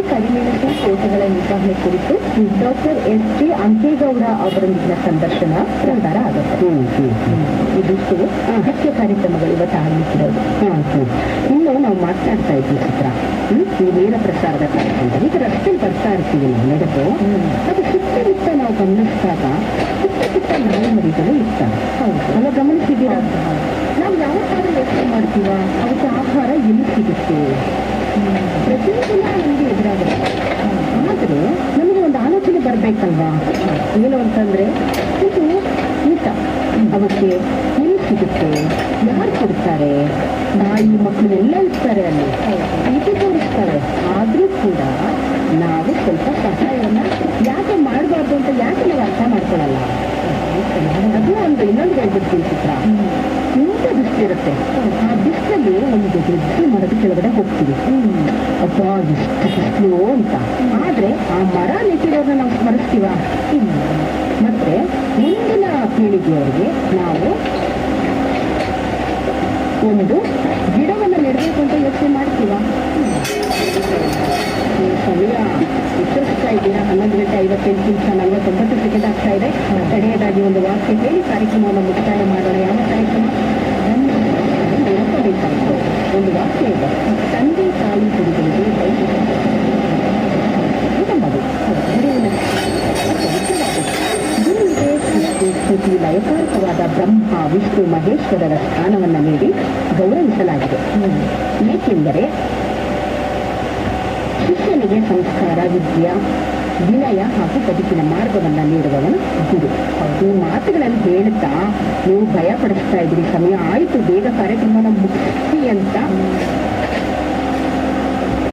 ಕರಿಮೆಣಸು ತೋಟಗಳ ನಿರ್ವಹಣೆ ಕುರಿತು ಡಾಕ್ಟರ್ ಎಸ್.ಜೆ. ಅಂಕೇಗೌಡ ಅವರೊಂದಿಗಿನ ಸಂದರ್ಶನ ಪ್ರಸಾರ ಆಗುತ್ತೆ. ಇದಿಷ್ಟು ಮುಖ್ಯ ಕಾರ್ಯಕ್ರಮಗಳು ಇವತ್ತು ಆಗಲಿಕ್ಕಿರೋದು. ಇನ್ನು ನಾವು ಮಾತನಾಡ್ತಾ ಇದ್ವಿ ಚಿತ್ರ ಈ ನೇರ ಪ್ರಸಾರದ ಕಾರ್ಯಕ್ರಮದಲ್ಲಿ ಈಗ ರಸ್ತೆ ಬರ್ತಾ ಇರ್ತೀವಿ ನಾವು ನಡೆದು, ಅದು ಸುತ್ತಮುತ್ತ ನಾವು ಗಮನಿಸಿದಾಗ ಪುಟ್ಟ ನಾಯಿ ಮರಿಗಳು ಇರ್ತಾರೆ. ಅಲ್ಲ, ಗಮನಿಸಿದ್ದೀರಾ? ನಾವು ಯಾವತ್ತಾದ್ರೂ ಯೋಚನೆ ಮಾಡ್ತೀವ ಅವಕ್ಕೆ ಆಹಾರ ಎಲ್ಲಿ ಸಿಗುತ್ತೆ? ಪ್ರತಿದಿನ ನಮಗೆ ಎದುರಾಗುತ್ತೆ. ಆದ್ರೆ ನಮಗೆ ಒಂದು ಆಲೋಚನೆ ಬರ್ಬೇಕಲ್ವಾ? ಏನು ಅಂತಂದ್ರೆ, ಇದು ಊಟ ಅವಕ್ಕೆ ಎಲ್ಲಿ ಸಿಗುತ್ತೆ, ಯಾರು ಕೊಡ್ತಾರೆ? ನಾಯಿ ಮಕ್ಕಳು ಎಲ್ಲ ಇರ್ತಾರೆ, ಅಲ್ಲಿ ಪ್ರೀತಿ ತೋರಿಸ್ತಾರೆ. ಆದ್ರೂ ಕೂಡ ನಾವು ಸ್ವಲ್ಪ ಸಹಾಯವನ್ನ ಯಾಕೆ ಮಾಡಬಾರ್ದು ಅಂತ ಯಾಕೆ ನಾವು ಅರ್ಥ ಮಾಡ್ಕೊಳ್ಳಲ್ಲ? ಅದು ಒಂದು ಇನ್ನೊಂದು ಹೇಳ್ಬಿಡ್ತೀನಿ ಚಿತ್ರ. ಇಂಥ ಬಿಸಿಲಿರುತ್ತೆ, ಆ ಬಿಸಿಲಲ್ಲಿ ಒಂದು ದೊಡ್ಡ ಮರದ ಕೆಳಗಡೆ ಹೋಗ್ತೀವಿ. ಅಬ್ಬಾ ಎಷ್ಟು ಬಿಸಿಲು ಅಂತ. ಆದ್ರೆ ಆ ಮರ ನೆಟ್ಟಿರೋದನ್ನ ನಾವು ಸ್ಮರಿಸ್ತೀವ? ಮತ್ತೆ ಮುಂದಿನ ಪೀಳಿಗೆಯವರಿಗೆ ನಾವು ಒಂದು ಗಿಡವನ್ನು ನೆಡಬೇಕು ಅಂತ ಯೋಚನೆ ಮಾಡ್ತೀವ? ಸಮಯ ವಿಶ್ವಸಿಸ್ತಾ ಇದ್ದೀರಾ? 11:58 ನಿಮಿಷ 49 ಸೆಕೆಂಡ್ ಆಗ್ತಾ ಇದೆ. ಕಡೆಯದಾಗಿ ಒಂದು ವಾಕ್ಯ ಹೇಳಿ ಕಾರ್ಯಕ್ರಮವನ್ನು ಮುಕ್ತಾಯ ಮಾಡೋಣ. ಯಾವ ಕಾರ್ಯಕ್ರಮ? ನೆನಪಬೇಕಾಗ್ತದೆ. ಒಂದು ವಾಕ್ಯ ಇದೆ, ತಂದೆ ತಾಯಿ ಗುರುಗಳಿಗೆ ಗುರುವಿಗೆ ಸೃಷ್ಟಿ ಸ್ತುತಿ ಲಯಕಾರಕವಾದ ಬ್ರಹ್ಮ ವಿಷ್ಣು ಮಹೇಶ್ವರರ ಸ್ಥಾನವನ್ನು ನೀಡಿ ಗೌರವಿಸಲಾಗಿದೆ. ಏಕೆಂದರೆ ಶಿಷ್ಯನಿಗೆ ಸಂಸ್ಕಾರ, ವಿದ್ಯಾ, ವಿನಯ ಹಾಗೂ ಬದುಕಿನ ಮಾರ್ಗವನ್ನು ನೀಡುವವನು ಗುರು. ಈ ಮಾತುಗಳನ್ನು ಹೇಳ್ತಾ ನೀವು ಭಯ ಪಡಿಸ್ತಾ ಇದ್ದೀರಿ, ಸಮಯ ಆಯಿತು ಬೇಗ ಕಾರ್ಯಕ್ರಮನ ಮುಗಿಸಿ ಅಂತ